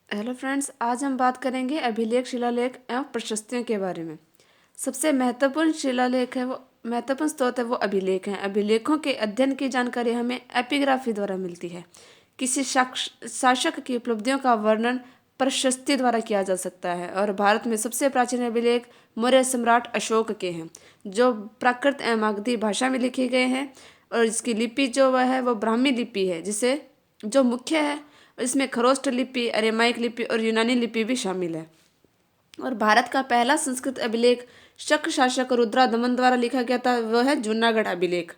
Hello friends, आज हम बात करेंगे अभिलेख, शिलालेख एवं प्रशस्तियों के बारे में। सबसे महत्वपूर्ण शिलालेख है वो महत्वपूर्ण स्रोत है वो अभिलेख हैं। अभिलेखों के अध्ययन की जानकारी हमें एपिग्राफी द्वारा मिलती है। किसी शासक की उपलब्धियों का वर्णन प्रशस्ति द्वारा किया जा सकता है। और भारत में सबसे प्राचीन अभिलेख मौर्य सम्राट अशोक के हैं, जो प्राकृत एवं मागधी भाषा में लिखे गए हैं। और इसकी लिपि जो वह है वो ब्राह्मी लिपि है, जिसे जो मुख्य है। इसमें खरोष्ट लिपि, अरेमाइक लिपि और यूनानी लिपि भी शामिल है। और भारत का पहला संस्कृत अभिलेख शक शासक रुद्रादमन द्वारा लिखा गया था, वह है जूनागढ़ अभिलेख।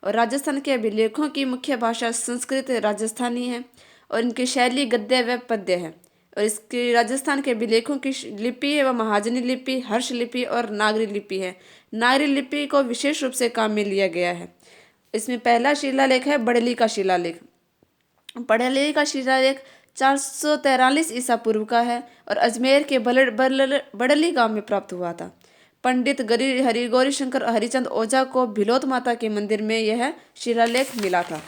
और राजस्थान के अभिलेखों की मुख्य भाषा संस्कृत राजस्थानी है, और इनकी शैली गद्य व पद्य है। और इसकी राजस्थान के अभिलेखों की लिपि है वह महाजनी लिपि, हर्ष लिपि और नागरी लिपि है। नागरी लिपि को विशेष रूप से काम में लिया गया है। इसमें पहला शिलालेख है बड़ली का शिलालेख। बड़ली का शिलालेख 443 ईसा पूर्व का है और अजमेर के बड़ली गांव में प्राप्त हुआ था। पंडित गौरी शंकर हरिचंद ओझा को भिलोत माता के मंदिर में यह शिलालेख मिला था।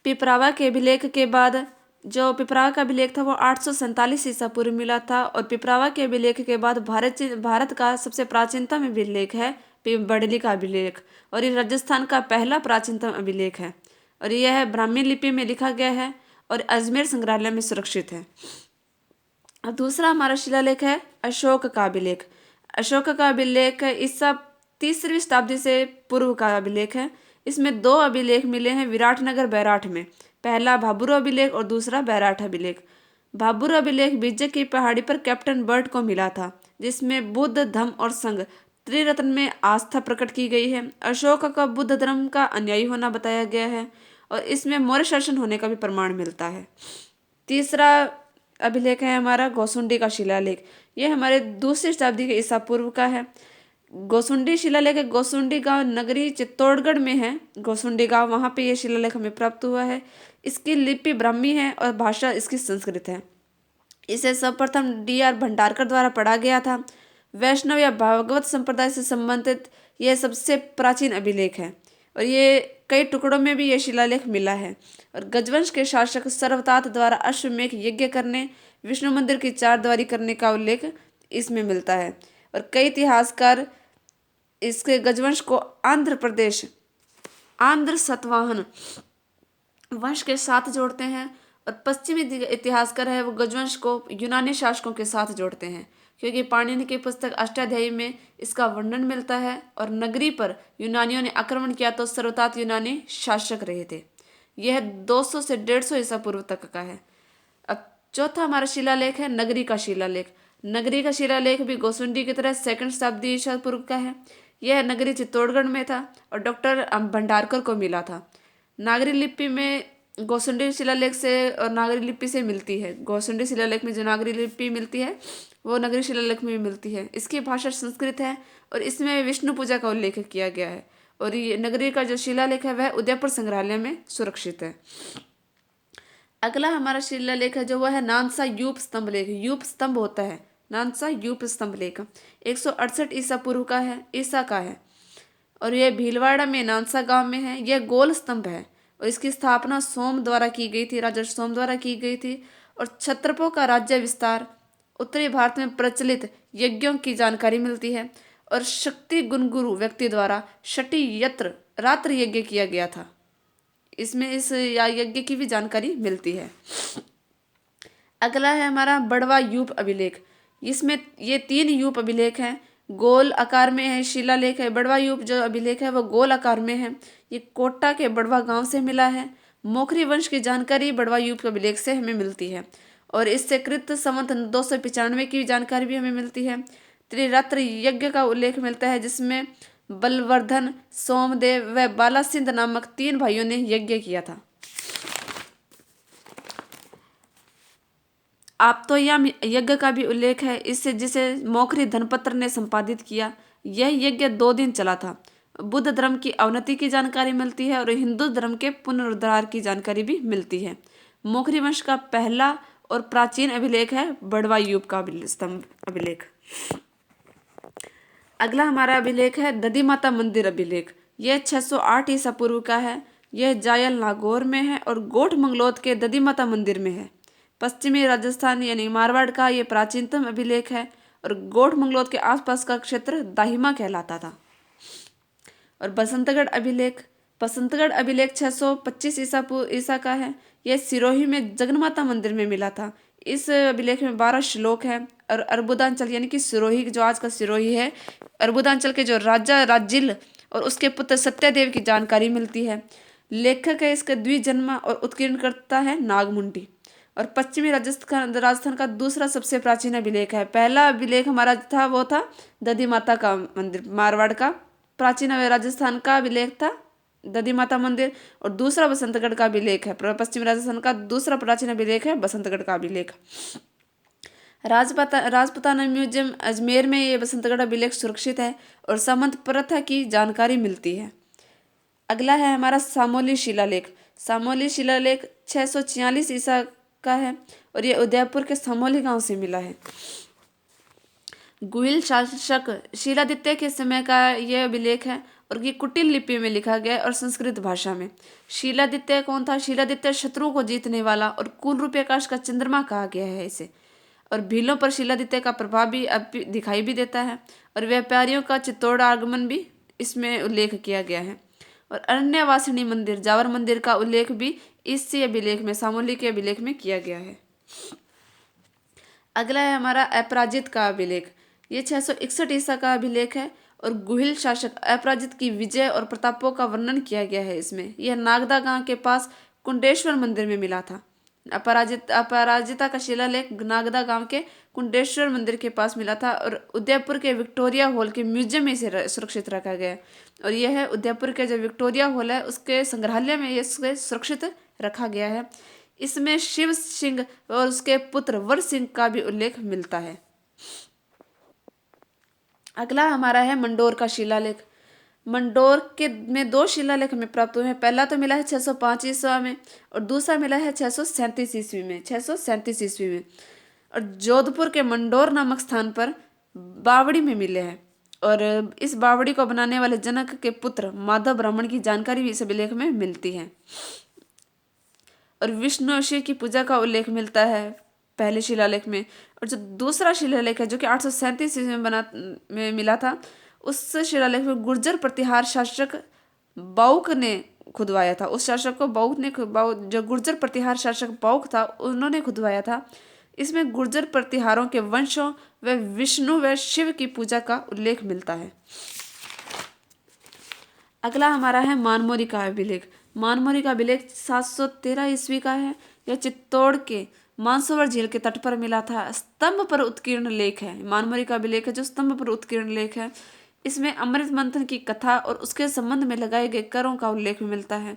पिपरावा के अभिलेख के बाद जो पिपरावा का अभिलेख था वो 847 ईसा पूर्व मिला था। और पिपरावा के अभिलेख के बाद भारत का सबसे प्राचीनतम अभिलेख है बड़ली का अभिलेख, और ये राजस्थान का पहला प्राचीनतम अभिलेख है। और यह ब्राह्मी लिपि में लिखा गया है और अजमेर संग्रहालय में सुरक्षित है। अब दूसरा हमारा शिलालेख है अशोक का अभिलेख। अशोक का अभिलेख ईसा 3वीं शताब्दी से पूर्व का अभिलेख है। इसमें दो अभिलेख मिले हैं विराटनगर बैराठ में। पहला भाबुर अभिलेख और दूसरा बैराठ अभिलेख। भाबुर अभिलेख विजय की पहाड़ी पर कैप्टन बर्ट को मिला था, जिसमें बुद्ध, धम्म और संघ त्रिरत्न में आस्था प्रकट की गई है। अशोक का बुद्ध धर्म का अनुयायी होना बताया गया है, और इसमें मौर्य शासन होने का भी प्रमाण मिलता है। तीसरा अभिलेख है हमारा गोसुंडी का शिलालेख। यह हमारे 2वीं शताब्दी के ईसा पूर्व का है। गोसुंडी शिलालेख गोसुंडी गांव नगरी चित्तौड़गढ़ में है। गोसुंडी गांव, वहाँ पे ये शिलालेख हमें प्राप्त हुआ है। इसकी लिपि ब्राह्मी है और भाषा इसकी संस्कृत है। इसे सर्वप्रथम D.R. भंडारकर द्वारा पढ़ा गया था। वैष्णव या भागवत संप्रदाय से संबंधित यह सबसे प्राचीन अभिलेख है, और ये कई टुकड़ों में भी यह शिलालेख मिला है। और गजवंश के शासक सर्वतात द्वारा अश्वमेध यज्ञ करने, विष्णु मंदिर की चारद्वारी करने का उल्लेख इसमें मिलता है। और कई इतिहासकार इसके गजवंश को आंध्र सतवाहन वंश के साथ जोड़ते हैं, और पश्चिमी इतिहासकार है वो गजवंश को यूनानी शासकों के साथ जोड़ते हैं, क्योंकि पाणिनि की पुस्तक अष्टाध्यायी में इसका वर्णन मिलता है। और नगरी पर यूनानियों ने आक्रमण किया तो सर्वतात यूनानी शासक रहे थे। यह 200 से 150 ईसा पूर्व तक का है। अब चौथा हमारा शिलालेख है नगरी का शिलालेख। नगरी का शिलालेख भी गोसुंडी की तरह 2वीं शताब्दी ईसा पूर्व का है। यह नगरी चित्तौड़गढ़ में था और डॉक्टर भंडारकर को मिला था। नागरी लिपि में गोसुंडी शिलालेख से और नागरी लिपि से मिलती है। गोसुंडी शिलालेख में जो नागरी लिपि मिलती है वो नगरी शिलालेख में भी मिलती है। इसकी भाषा संस्कृत है और इसमें विष्णु पूजा का उल्लेख किया गया है। और ये नगरी का जो शिलालेख है वह उदयपुर संग्रहालय में सुरक्षित है। अगला हमारा शिलालेख है जो वह है नानसा यूप स्तंभ लेख। यूप स्तंभ होता है, नानसा यूप स्तंभ लेख 168 ईसा पूर्व का है, ईसा का है। और यह भीलवाड़ा में नानसा गांव में है। यह गोल स्तंभ है और इसकी स्थापना सोम द्वारा की गई थी, राजा सोम द्वारा की गई थी। और क्षत्रपों का राज्य विस्तार, उत्तरी भारत में प्रचलित यज्ञों की जानकारी मिलती है। और शक्ति गुणगुरु व्यक्ति द्वारा षठी यत्र रात्र यज्ञ किया गया था, इसमें इस यज्ञ की भी जानकारी मिलती है। अगला है हमारा बड़वा यूप अभिलेख। इसमें ये 3 यूप अभिलेख हैं, गोल आकार में है शिलालेख है। बड़वा यूप जो अभिलेख है वो गोल आकार में है। ये कोटा के बड़वा गांव से मिला है। मोखरी वंश की जानकारी बड़वा यूप के अभिलेख से हमें मिलती है, और इससे कृत संवत 295 की जानकारी भी हमें मिलती है। त्रिरात्र यज्ञ का उल्लेख मिलता है, जिसमें बलवर्धन, सोमदेव व बालासिंध नामक 3 भाइयों ने यज्ञ किया था। आपतोयम यज्ञ का भी उल्लेख है, इससे जिसे मोखरी धनपत्र ने संपादित किया। यह यज्ञ 2 दिन चला था। बुद्ध धर्म की अवनति की जानकारी मिलती है और हिंदू धर्म के पुनरुद्धार की जानकारी भी मिलती है। मोखरी वंश का पहला और प्राचीन अभिलेख है बड़वा यूप का स्तंभ अभिलेख। अगला हमारा अभिलेख है दधी माता मंदिर अभिलेख। यह 608 ईसा पूर्व का है। यह जायल नागौर में है और गोठ मंगलोद के दधी माता मंदिर में है। पश्चिमी राजस्थान यानी मारवाड़ का ये प्राचीनतम अभिलेख है और गोठ मंगलोद के आसपास का क्षेत्र दाहिमा कहलाता था। और बसंतगढ़ अभिलेख 625 ईसा का है। यह सिरोही में जगन्माता मंदिर में मिला था। इस अभिलेख में 12 श्लोक है और अर्बुदांचल यानी कि सिरोही जो आज का सिरोही है, अर्बुदांचल के जो राजा राजिल और उसके पुत्र सत्यदेव की जानकारी मिलती है। लेखक है इसका द्विजन्मा और उत्कीर्णकर्ता है नागमुंडी। और पश्चिमी राजस्थान का दूसरा सबसे प्राचीन अभिलेख है। पहला अभिलेख हमारा था वो था दधी माता का मंदिर, मारवाड़ का प्राचीन राजस्थान का अभिलेख था दधी माता मंदिर। और दूसरा बसंतगढ़ का अभिलेख है, पश्चिमी राजस्थान का दूसरा प्राचीन अभिलेख है बसंतगढ़ का अभिलेख। राजपुताना म्यूजियम अजमेर में ये बसंतगढ़ अभिलेख सुरक्षित है और सामंत प्रथा की जानकारी मिलती है। अगला है हमारा सामोली शिलालेख। सामोली शिलालेख 646 ईसा का है और ये उदयपुर के सामोली गांव से मिला है। गुहिल शासक शीलादित्य के समय का यह अभिलेख है और ये कुटिल लिपि में लिखा गया है और संस्कृत भाषा में। शीलादित्य कौन था? शीलादित्य शत्रुओं को जीतने वाला और पूर्ण रूपी आकाश का चंद्रमा कहा गया है इसे। और भीलों पर शीलादित्य का प्रभाव भी अब दिखाई भी देता है और व्यापारियों का चित्तौड़ आगमन भी इसमें उल्लेख किया गया है। और अरण्यवासिनी मंदिर जावर मंदिर का उल्लेख भी इसी अभिलेख में, सामोली के अभिलेख में किया गया है। अगला है हमारा अपराजित का अभिलेख। ये 661 ईसा का अभिलेख है और गुहिल शासक अपराजित की विजय और प्रतापों का वर्णन किया गया है इसमें। यह नागदा गांव के पास कुंडेश्वर मंदिर में मिला था। अपराजिता का शिलालेख नागदा गांव के कुंडेश्वर मंदिर के पास मिला था और उदयपुर के विक्टोरिया हॉल के म्यूजियम में इसे सुरक्षित रखा गया है। और यह है उदयपुर के जो विक्टोरिया हॉल है उसके संग्रहालय में इसे सुरक्षित रखा गया है। इसमें शिव सिंह और उसके पुत्र वर सिंह का भी उल्लेख मिलता है। अगला हमारा है मंडोर का शिलालेख। मंडोर के में 2 शिलालेख हमें प्राप्त हुए हैं। पहला तो मिला है 605 ईस्वी में और दूसरा मिला है 637 ईस्वी में, 637 ईस्वी में। और जोधपुर के मंडोर नामक स्थान पर बावड़ी में मिले हैं और इस बावड़ी को बनाने वाले जनक के पुत्र माधव ब्राह्मण की जानकारी भी इस अभिलेख में मिलती है। और विष्णु और शिव की पूजा का उल्लेख मिलता है पहले शिलालेख में। और जो दूसरा शिलालेख है जो कि 837 ईस्वी में मिला था, उस शिलालेख में गुर्जर प्रतिहार शासक बाउक ने खुदवाया था। उस शासक को जो गुर्जर प्रतिहार शासक बाउक था उन्होंने खुदवाया था। इसमें गुर्जर प्रतिहारों के वंशों व विष्णु व शिव की पूजा का उल्लेख मिलता है। अगला हमारा है मानमोरी का अभिलेख। मानमोरी का अभिलेख 713 ईस्वी का है। यह चित्तौड़ के मानसरोवर झील के तट पर मिला था। स्तंभ पर उत्कीर्ण लेख है। मानमोरी का अभिलेख है जो स्तंभ पर उत्कीर्ण लेख है। इसमें अमृत मंथन की कथा और उसके संबंध में लगाए गए करों का उल्लेख मिलता है।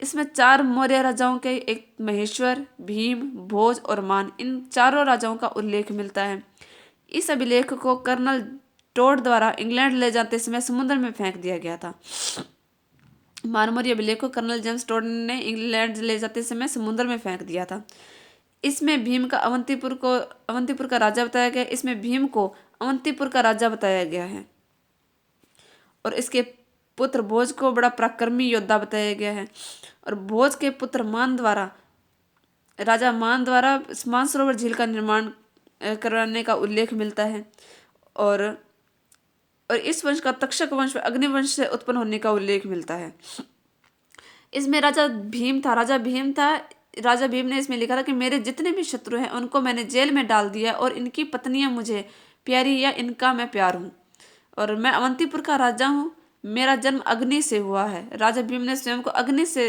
इसमें 4 मौर्य राजाओं के, एक महेश्वर, भीम, भोज और मान, इन चारों राजाओं का उल्लेख मिलता है। इस अभिलेख को कर्नल टोड द्वारा इंग्लैंड ले जाते समय समुद्र में फेंक दिया गया था। मानमोरी अभिलेख को कर्नल जेम्स टोड ने इंग्लैंड ले जाते समय समुद्र में फेंक दिया था। इसमें भीम का अवंतीपुर का राजा बताया गया। इसमें भीम को अवंतीपुर का राजा बताया गया है और इसके पुत्र भोज को बड़ा पराक्रमी योद्धा बताया गया है। और भोज के पुत्र राजा मान द्वारा मानसरोवर झील का निर्माण करवाने का उल्लेख मिलता है। और इस वंश का तक्षक वंश व अग्निवंश से उत्पन्न होने का उल्लेख मिलता है। इसमें राजा भीम ने इसमें लिखा था कि मेरे जितने भी शत्रु हैं उनको मैंने जेल में डाल दिया और इनकी पत्नियां मुझे प्यारी या इनका मैं प्यार हूँ और मैं अवंतीपुर का राजा हूँ। मेरा जन्म अग्नि से हुआ है। राजा भीम ने स्वयं को अग्नि से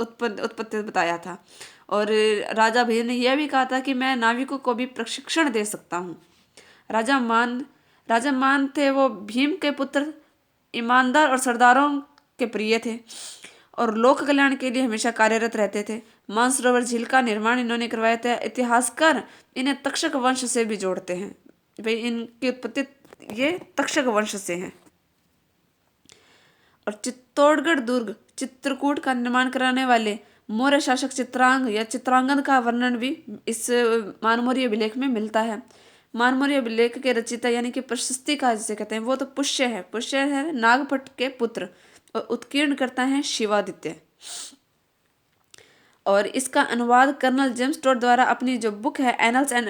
उत्पत्ति बताया था। और राजा भीम ने यह भी कहा था कि मैं नाविकों को भी प्रशिक्षण दे सकता हूँ। राजा मान थे वो भीम के पुत्र, ईमानदार और सरदारों के प्रिय थे और लोक कल्याण के लिए हमेशा कार्यरत रहते थे। मानसरोवर झील का निर्माण इन्होंने करवाया था। इतिहासकार इन्हें तक्षक वंश से भी जोड़ते हैं। भाई इनकी उत्पत्ति ये तक्षक वंश से है। और चित्तौड़गढ़ दुर्ग चित्रकूट का निर्माण कराने वाले मौर्य शासक चित्रांग या चित्रांगद का वर्णन भी इस मानमोरी अभिलेख में मिलता है। मानमोरी अभिलेख के रचयिता यानी कि प्रशस्ति का जिसे कहते हैं वो तो पुष्य है नागभट्ट के पुत्र और उत्कीर्ण करता है शिवादित्य। और इसका अनुवाद कर्नल जेम्स टोड द्वारा अपनी जो बुक है annuls and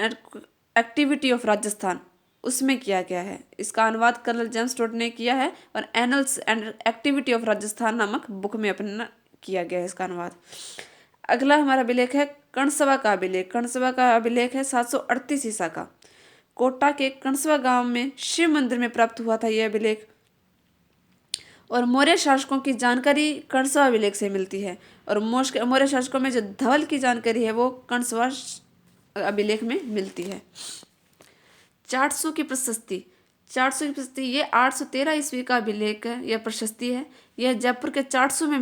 activity of Rajasthan उसमें किया गया है। इसका अनुवाद कर्नल जेम्स टोड ने किया है और annuls and activity of Rajasthan नामक बुक में अपना किया गया है इसका अनुवाद। अगला हमारा अभिलेख है कर्णसभा का अभिलेख। कर्णसभा का अभिलेख है 738 ईसा का। कोटा के कर्णसभा गांव में शिव मंदिर में प्राप्त हुआ था यह अभिलेख। और मौर्य शासकों की जानकारी कर्णसभा अभिलेख से मिलती है। और मौर्य शासकों में जो धवल की जानकारी है वो कर्णसभा अभिलेख में मिलती है। 400 की प्रशस्ति। 400 की प्रशस्ति ये 813 ईस्वी का अभिलेख है, यह प्रशस्ति है। यह जयपुर के 400 में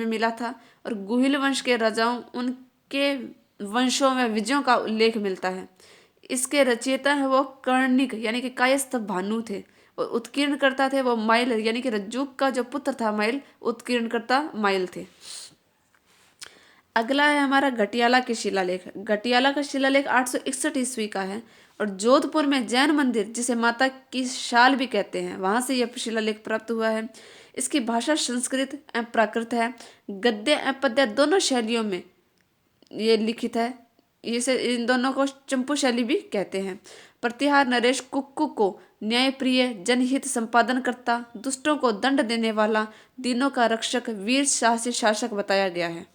मिला था। और गुहिल वंश के राजाओं उनके वंशों में विजयों का उल्लेख मिलता है। इसके रचयिता है वो कर्णिक यानी कि कायस्थ भानु थे। और उत्कीर्णकर्ता थे वो माइल यानी कि रज्जुक का जो पुत्र था माइल, उत्कीर्णकर्ता माइल थे। अगला है हमारा घटियाला के शिलालेख। घटियाला का शिलालेख 861 ईस्वी का है। और जोधपुर में जैन मंदिर जिसे माता की शाल भी कहते हैं वहां से यह शिलालेख प्राप्त हुआ है। इसकी भाषा संस्कृत एवं प्राकृत है। गद्य एवं पद्य दोनों शैलियों में ये लिखित है। इसे इन दोनों को चंपू शैली भी कहते हैं। प्रतिहार नरेश कुक्कू को न्यायप्रिय, जनहित संपादनकर्ता, दुष्टों को दंड देने वाला, दीनों का रक्षक, वीर साहसी शासक बताया गया है।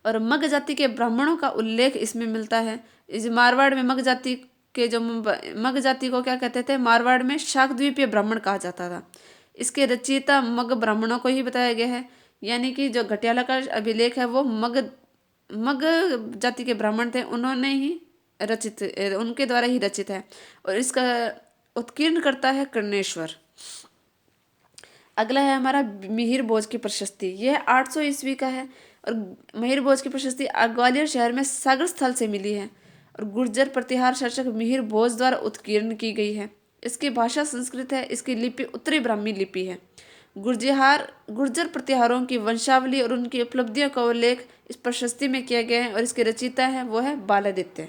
और मग जाति के ब्राह्मणों का उल्लेख इसमें मिलता है। इस मारवाड़ में मग जाति के जो मग जाति को क्या कहते थे, मारवाड़ में शाकद्वीपीय ब्राह्मण कहा जाता था। इसके रचयिता मग ब्राह्मणों को ही बताया गया है। यानी कि जो घटियाला का अभिलेख है वो मग जाति के ब्राह्मण थे, उन्होंने ही रचित, उनके द्वारा ही रचित है। और इसका उत्कीर्ण करता है कर्णेश्वर। अगला है हमारा मिहिर भोज की प्रशस्ति। यह 800 ईस्वी का है। और मिहिर भोज की प्रशस्ति ग्वालियर शहर में सागर स्थल से मिली है। और गुर्जर प्रतिहार शासक मिहिर भोज द्वारा उत्कीर्ण की गई है। इसकी भाषा संस्कृत है। इसकी लिपि उत्तरी ब्राह्मी लिपि है। गुर्जर प्रतिहारों की वंशावली और उनकी उपलब्धियों का उल्लेख इस प्रशस्ति में किया गया है। और इसके रचयिता है वो है बालादित्य।